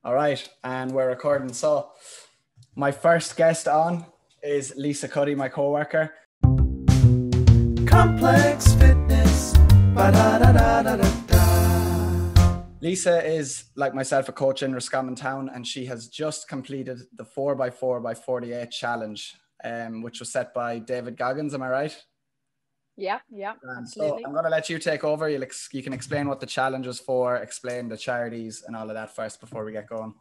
All right, and we're recording. So my first guest on is Lisa Cuddy, my co-worker. Complex Fitness. Ba-da-da-da-da-da. Lisa is, like myself, a coach in Roscommon Town, and she has just completed the 4x4x48 challenge, which was set by David Goggins. Am I right? Yeah, absolutely. So I'm going to let you take over. You can explain what the challenge was for, explain the charities and all of that first before we get going.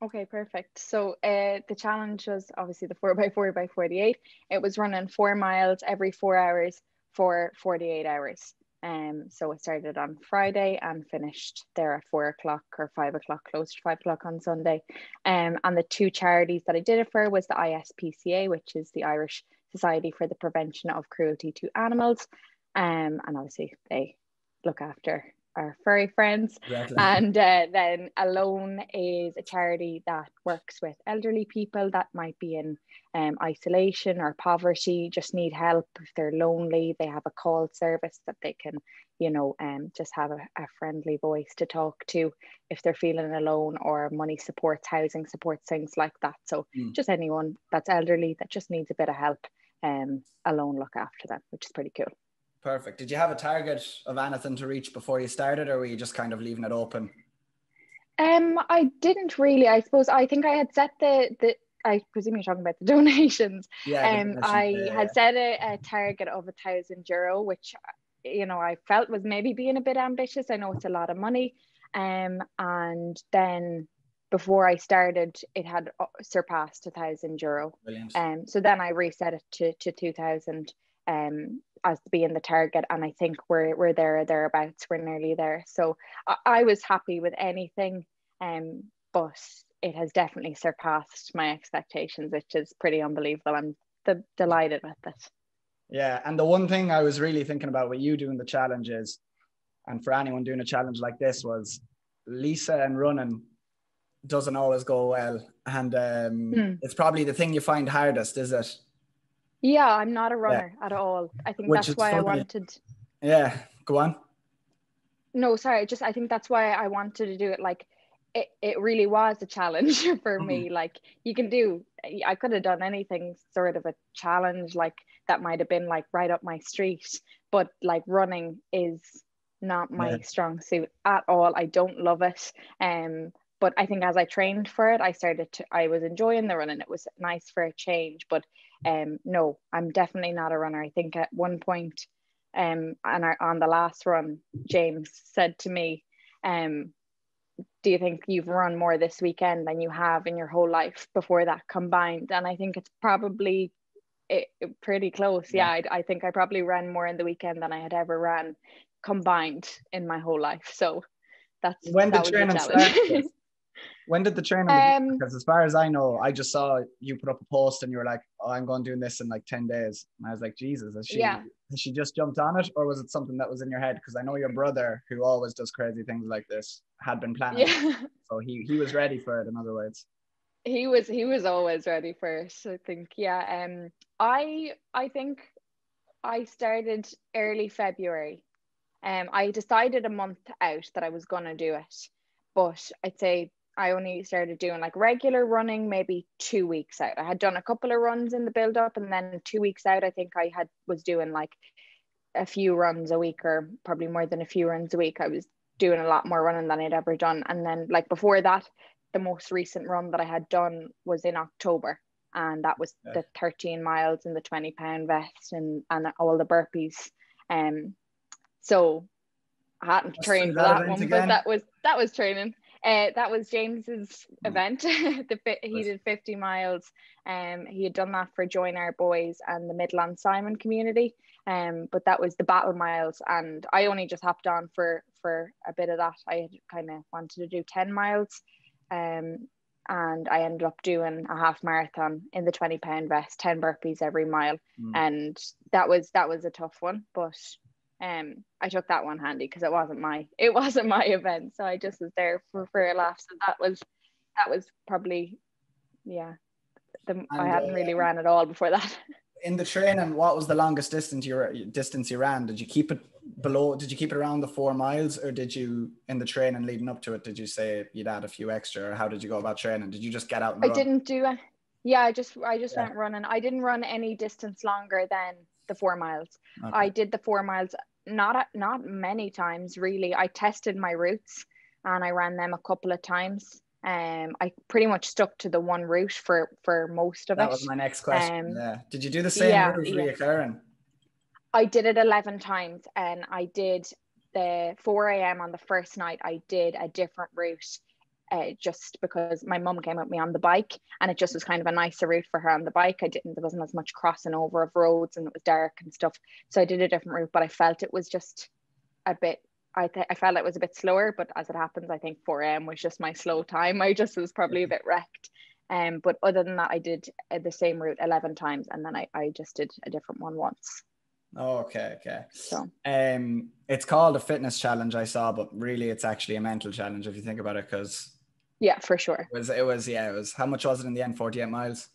Okay, perfect. So the challenge was obviously the 4x4x48. It was running 4 miles every 4 hours for 48 hours. So it started on Friday and finished there at 4 o'clock or 5 o'clock, close to 5 o'clock on Sunday. And the two charities that I did it for was the ISPCA, which is the Irish Society for the Prevention of Cruelty to Animals. And obviously they look after our furry friends. Exactly. And then Alone is a charity that works with elderly people that might be in isolation or poverty, just need help. If they're lonely, they have a call service that they can, just have a friendly voice to talk to if they're feeling alone, or money supports, housing supports, things like that. So just anyone that's elderly that just needs a bit of help, Alone look after them, which is pretty cool. Perfect. Did you have a target of anything to reach before you started, or were you just kind of leaving it open? I didn't really. I suppose I think I had set the I presume you're talking about the donations. Yeah. I had set a target of €1,000, which I felt was maybe being a bit ambitious. I know it's a lot of money. And then before I started, it had surpassed €1,000. Brilliant. So then I reset it to 2,000. As being the target, and I think we're there or thereabouts. We're nearly there, so I was happy with anything, but it has definitely surpassed my expectations, which is pretty unbelievable. I'm delighted with it. Yeah, and the one thing I was really thinking about with you doing the challenges, and for anyone doing a challenge like this, was Lisa and running doesn't always go well, and it's probably the thing you find hardest, is it? Yeah, I'm not a runner at all. I think that's why I wanted. Yeah, go on. No, sorry. I think that's why I wanted to do it. Like, it really was a challenge for me. Like, I could have done anything sort of a challenge like that might have been like right up my street, but like running is not my strong suit at all. I don't love it. But I think as I trained for it, I was enjoying the running. It was nice for a change, but no, I'm definitely not a runner. I think at one point, on the last run, James said to me, do you think you've run more this weekend than you have in your whole life before that combined? And I think it's probably pretty close. Yeah, I think I probably ran more in the weekend than I had ever ran combined in my whole life. So that was the challenge. When did the training begin? Because as far as I know, I just saw you put up a post and you were like, oh, I'm going doing this in like 10 days. And I was like, Jesus, has she just jumped on it? Or was it something that was in your head? Because I know your brother, who always does crazy things like this, had been planning. Yeah. So he was ready for it, in other words. He was always ready for it, I think. Yeah. I think I started early February. I decided a month out that I was going to do it. But I'd say I only started doing like regular running maybe 2 weeks out. I had done a couple of runs in the build up, and then 2 weeks out, I think I was doing like a few runs a week, or probably more than a few runs a week. I was doing a lot more running than I'd ever done. And then like before that, the most recent run that I had done was in October, and that was the 13 miles in the 20-pound vest and all the burpees. So I hadn't trained for that one, but that was training. That was James's event. He did 50 miles. He had done that for Join Our Boys and the Midland Simon community. But that was the battle miles, and I only just hopped on for a bit of that. I had kind of wanted to do 10 miles. And I ended up doing a half marathon in the 20-pound vest, 10 burpees every mile. And that was a tough one, but I took that one handy because it wasn't my event, so I just was there for a laugh. So that was probably I hadn't really ran at all before that. in the training, what was the longest distance you ran? Did you keep it around the 4 miles, or did you, in the training leading up to it, did you say you'd add a few extra, or how did you go about training? Did you just get out and run? I didn't do it. Yeah, I just went running. I didn't run any distance longer than the 4 miles. Okay. I did the 4 miles not many times really. I tested my routes and I ran them a couple of times. I pretty much stuck to the one route for most of it. That was my next question. Did you do the same route reoccurring? I did it 11 times, and I did the 4 a.m. on the first night. I did a different route just because my mum came with me on the bike, and it just was kind of a nicer route for her on the bike. There wasn't as much crossing over of roads, and it was dark and stuff. So I did a different route, but I felt it was just a bit, I felt it was a bit slower, but as it happens, I think 4 a.m. was just my slow time. I just was probably a bit wrecked. But other than that, I did the same route 11 times, and then I just did a different one once. Oh, okay. So it's called a fitness challenge, I saw, but really it's actually a mental challenge if you think about it, because for sure. It was how much was it in the end? 48 miles?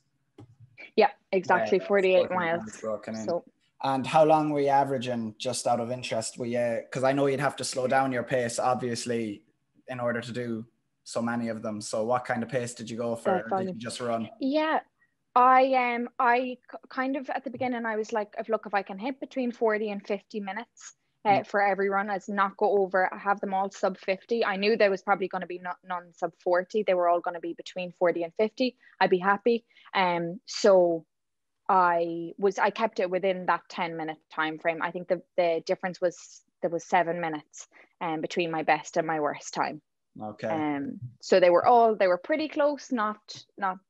Yeah, exactly. 48 miles. So, and how long were you averaging, just out of interest? Because I know you'd have to slow down your pace, obviously, in order to do so many of them. So what kind of pace did you go for? Or did you just run? Yeah, I kind of at the beginning, I was like, if I can hit between 40 and 50 minutes for every run, as not go over, have them all sub 50. I knew there was probably going to be none sub 40. They were all going to be between 40 and 50. I'd be happy. So I kept it within that 10-minute time frame. I think the difference was there was 7 minutes between my best and my worst time. Okay. So they were pretty close, not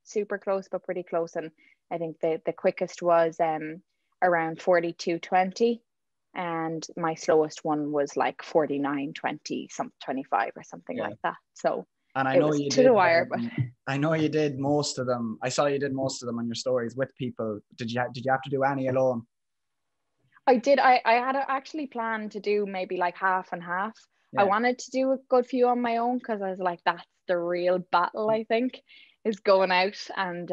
super close, but pretty close. And I think the quickest was around 42:20, and my slowest one was like 49:20, some 25 or something like that. So and I know you did the wire, but I know you did most of them. I saw you did most of them on your stories with people. Did you have to do any alone? I did. I had actually planned to do maybe like half and half. Yeah. I wanted to do a good few on my own, because I was like, that's the real battle, I think, is going out and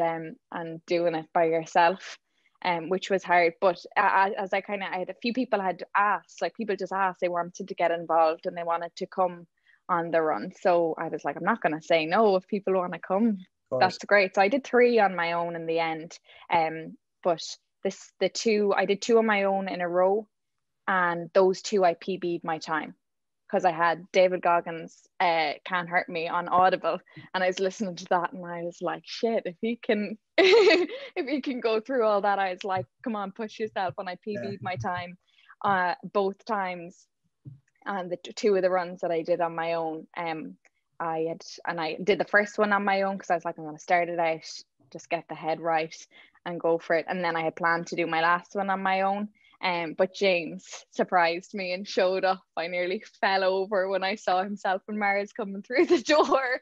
doing it by yourself, which was hard. But as I had a few people had asked, like people just asked, they wanted to get involved and they wanted to come on the run. So I was like, I'm not going to say no if people want to come. That's great. So I did 3 on my own in the end. But I did 2 on my own in a row, and those 2 I PB'd my time, because I had David Goggins' Can't Hurt Me on Audible, and I was listening to that and I was like, shit, if he can if he can go through all that, I was like, come on, push yourself. And I PB'd my time both times, and the 2 of the runs that I did on my own. I did the first one on my own because I was like, I'm going to start it out, just get the head right and go for it. And then I had planned to do my last one on my own. But James surprised me and showed up. I nearly fell over when I saw himself and Mars coming through the door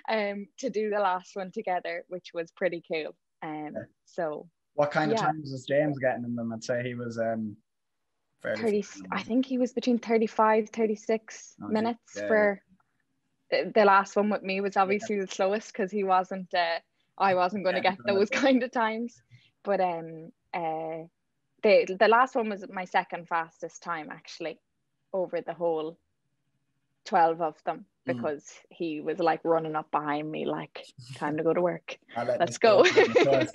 to do the last one together, which was pretty cool. So what kind of times was James getting in them? I'd say he was 30. I think he was between 35, 36 minutes for the last one with me. Was obviously the slowest, because he wasn't I wasn't going to get those kind of times. But the last one was my second fastest time, actually, over the whole 12 of them, because he was like running up behind me like, time to go to work, let's go. The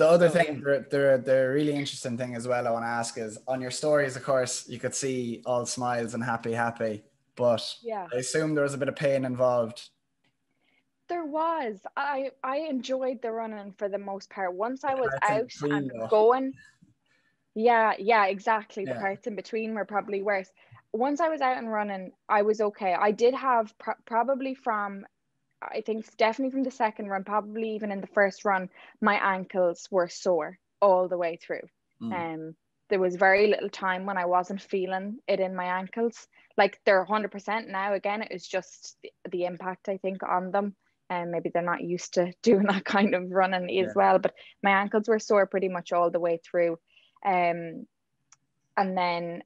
other thing, the really interesting thing as well I want to ask is, on your stories, of course, you could see all smiles and happy, but I assume there was a bit of pain involved. There was. I enjoyed the running for the most part. Once I was out and going, exactly. The parts in between were probably worse. Once I was out and running, I was okay. I did have probably from, I think definitely from the second run, probably even in the first run, my ankles were sore all the way through. There was very little time when I wasn't feeling it in my ankles. Like, they're 100% now. Again, it was just the impact, I think, on them. And maybe they're not used to doing that kind of running as well. But my ankles were sore pretty much all the way through. And then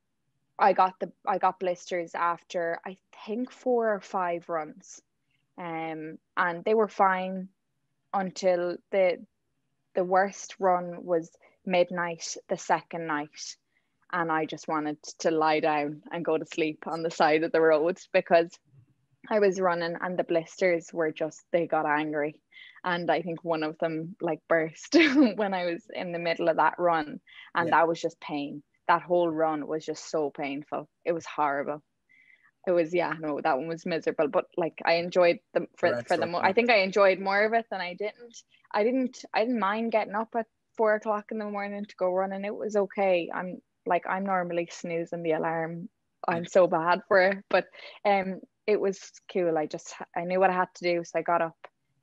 I got blisters after, I think, 4 or 5 runs. And they were fine until the worst run was midnight the second night, and I just wanted to lie down and go to sleep on the side of the road because I was running and the blisters were just, they got angry. And I think one of them like burst when I was in the middle of that run. And that was just pain. That whole run was just so painful. It was horrible. It was, yeah, no, that one was miserable. But like I enjoyed them I think I enjoyed more of it than I didn't. I didn't mind getting up at 4 o'clock in the morning to go running. It was okay. I'm normally snoozing the alarm. I'm so bad for it. But it was cool. I knew what I had to do, so I got up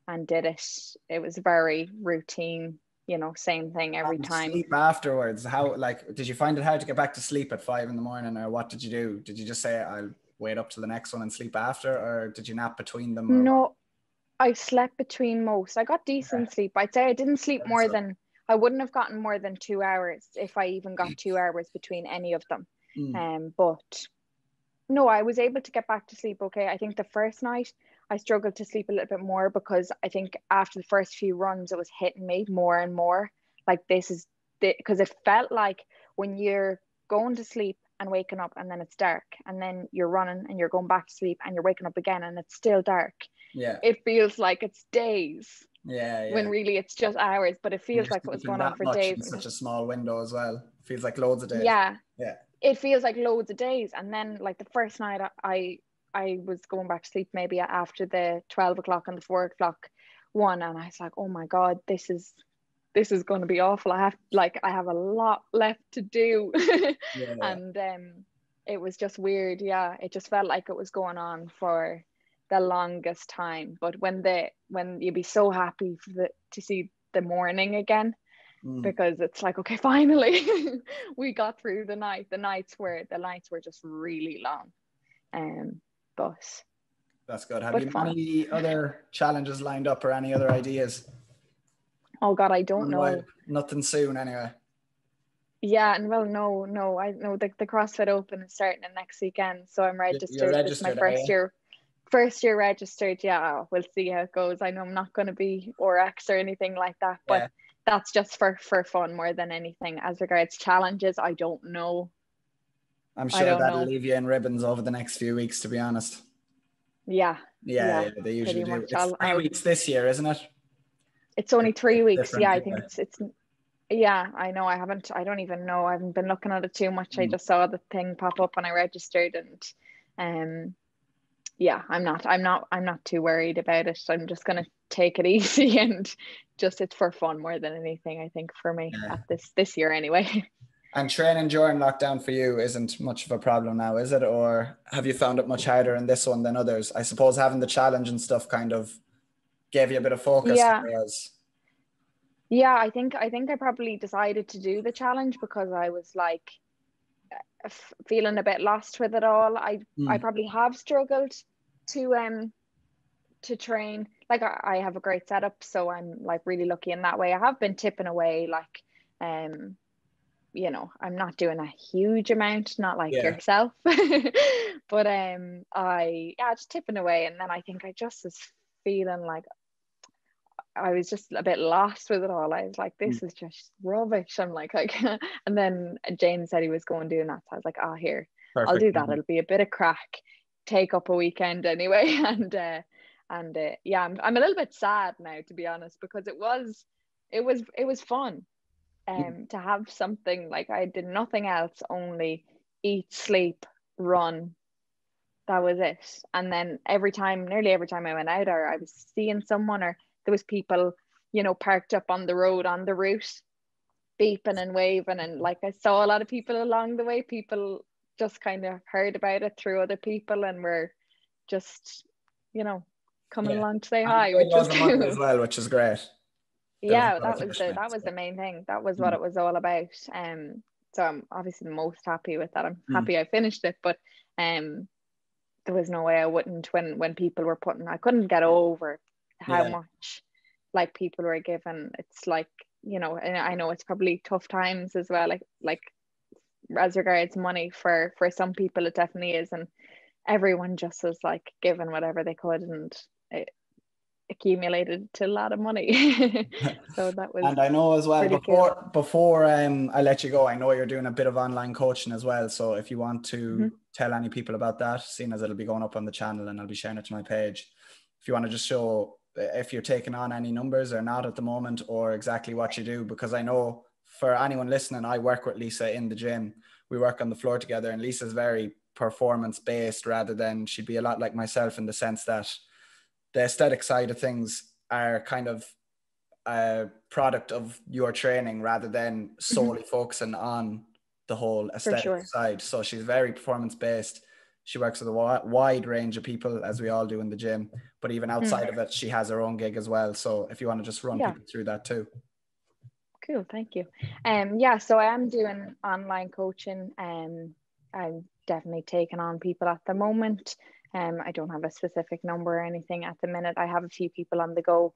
and did it. It was very routine, you know, same thing every time. Sleep afterwards, how, like, did you find it hard to get back to sleep at 5 a.m, or what did you do? Did you just say I'll wait up to the next one and sleep after, or did you nap between them? No, I slept between most. I got decent sleep. I'd say I didn't sleep more than, I wouldn't have gotten more than 2 hours if I even got 2 hours between any of them. But no, I was able to get back to sleep okay. I think the first night I struggled to sleep a little bit more because I think after the first few runs it was hitting me more and more. Like because it felt like when you're going to sleep and waking up and then it's dark, and then you're running and you're going back to sleep and you're waking up again and it's still dark. Yeah. It feels like it's days. Yeah. When really it's just hours, but it feels like it was going on for days. In such a small window as well. It feels like loads of days. Yeah. Yeah. It feels like loads of days. And then like the first night I was going back to sleep maybe after the 12 o'clock and the 4 o'clock one, and I was like, oh my God, this is going to be awful. I have a lot left to do. Yeah. And it was just weird. Yeah, it just felt like it was going on for the longest time. But when you'd be so happy to see the morning again, because it's like, okay, finally we got through the night. The nights were just really long. But that's good. Have you any other challenges lined up or any other ideas? Oh God, I don't know. Nothing soon anyway. Yeah, and well, no, I know the CrossFit Open is starting next weekend, so I'm registered. You're registered. This is my first year registered. Yeah, we'll see how it goes. I know I'm not going to be RX or anything like that, but that's just for fun more than anything. As regards challenges, I don't know. I'm sure that'll leave you in ribbons over the next few weeks, to be honest. Yeah, they usually do. It's 3 weeks this year, isn't it? It's only 3 weeks. Yeah, I think it's. Yeah, I know. I don't even know. I haven't been looking at it too much. I just saw the thing pop up when I registered, and yeah, I'm not too worried about it. I'm just gonna take it easy and just, it's for fun more than anything, I think, for me at this year anyway. And training during lockdown for you isn't much of a problem now, is it? Or have you found it much harder in this one than others? I suppose having the challenge and stuff kind of gave you a bit of focus. Yeah, I think I probably decided to do the challenge because I was like feeling a bit lost with it all. I probably have struggled to train. Like I have a great setup, so I'm like really lucky in that way. I have been tipping away, like you know, I'm not doing a huge amount, not like yourself, but I just tipping away. And then I think I just was feeling like I was just a bit lost with it all. I was like, this is just rubbish. I'm like, I can't. And then James said he was going doing that, so I was like, here, perfect. I'll do that. It'll be a bit of crack, take up a weekend anyway. And yeah, I'm a little bit sad now, to be honest, because it was fun. To have something, like I did nothing else, only eat, sleep, run. That was it. And then nearly every time I went out, or I was seeing someone, or there was people, you know, parked up on the road on the route, beeping and waving, and like I saw a lot of people along the way. People just kind of heard about it through other people and were just, you know, coming along to say hi, which was cool as well, which is great. Yeah, that was the main thing. That was what it was all about. So I'm obviously the most happy with that. I'm happy I finished it, but there was no way I wouldn't when people were I couldn't get over how much like people were given. It's like, you know, and I know it's probably tough times as well, like as regards money for some people it definitely is, and everyone just was like given whatever they could, and accumulated to a lot of money. So that was, and I know as well, before I let you go, I know you're doing a bit of online coaching as well. So if you want to tell any people about that, seeing as it'll be going up on the channel and I'll be sharing it to my page, if you want to just show if you're taking on any numbers or not at the moment, or exactly what you do, because I know for anyone listening, I work with Lisa in the gym. We work on the floor together, and Lisa's very performance based rather than, she'd be a lot like myself in the sense that the aesthetic side of things are kind of a product of your training rather than solely focusing on the whole aesthetic side. So she's very performance based. She works with a wide range of people, as we all do in the gym, but even outside of it, she has her own gig as well. So if you want to just run people through that too. Cool, thank you. Yeah, so I am doing online coaching. I'm definitely taking on people at the moment. I don't have a specific number or anything at the minute. I have a few people on the go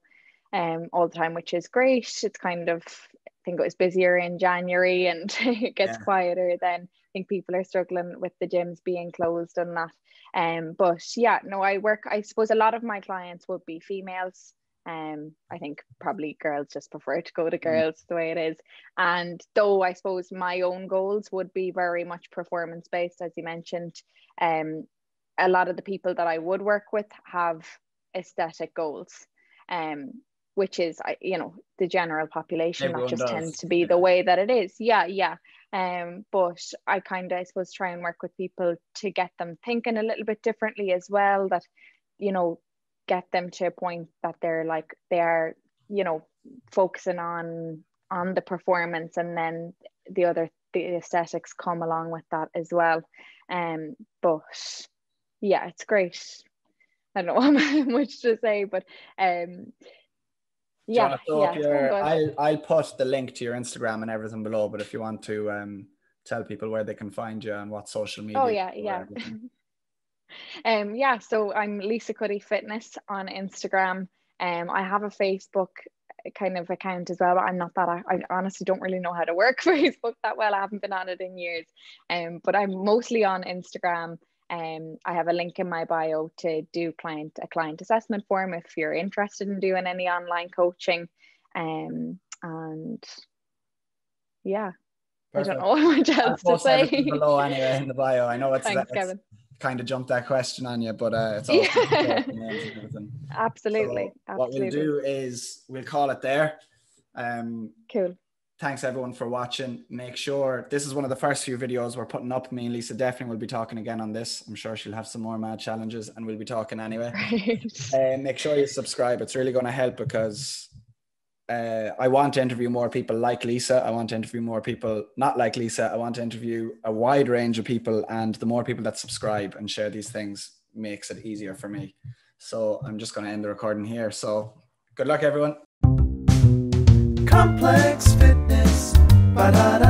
all the time, which is great. It's kind of, I think it was busier in January and it gets quieter then. I think people are struggling with the gyms being closed and that. But yeah, no, I suppose a lot of my clients would be females. I think probably girls just prefer to go to girls the way it is. And though I suppose my own goals would be very much performance based, as you mentioned, a lot of the people that I would work with have aesthetic goals, which is, you know, the general population. Everyone that just tends to be the way that it is. But I kind of, I suppose, try and work with people to get them thinking a little bit differently as well, that, you know, get them to a point that they're you know, focusing on the performance, and then the aesthetics come along with that as well. But yeah, it's great. I don't know how much to say, but I'll put the link to your Instagram and everything below, but if you want to tell people where they can find you and what social media. So I'm Lisa Cuddy Fitness on Instagram. I have a Facebook kind of account as well, but I'm not that, I honestly don't really know how to work Facebook that well. I haven't been on it in years. But I'm mostly on Instagram. I have a link in my bio to do a client assessment form if you're interested in doing any online coaching. And yeah, perfect. I don't know what much else to say. Below anyway in the bio. I know it's Thanks, Kevin. Kind of jumped that question on you, but it's all absolutely. What we'll do is we'll call it there. Cool. Thanks everyone for watching. Make sure this is one of the first few videos we're putting up. Me and Lisa definitely will be talking again on this. I'm sure she'll have some more mad challenges and we'll be talking anyway. Right. Make sure you subscribe. It's really going to help because I want to interview more people like Lisa. I want to interview more people not like Lisa. I want to interview a wide range of people, and the more people that subscribe and share these things makes it easier for me. So I'm just going to end the recording here. So good luck everyone. Complex Fitness. Ba-da-da.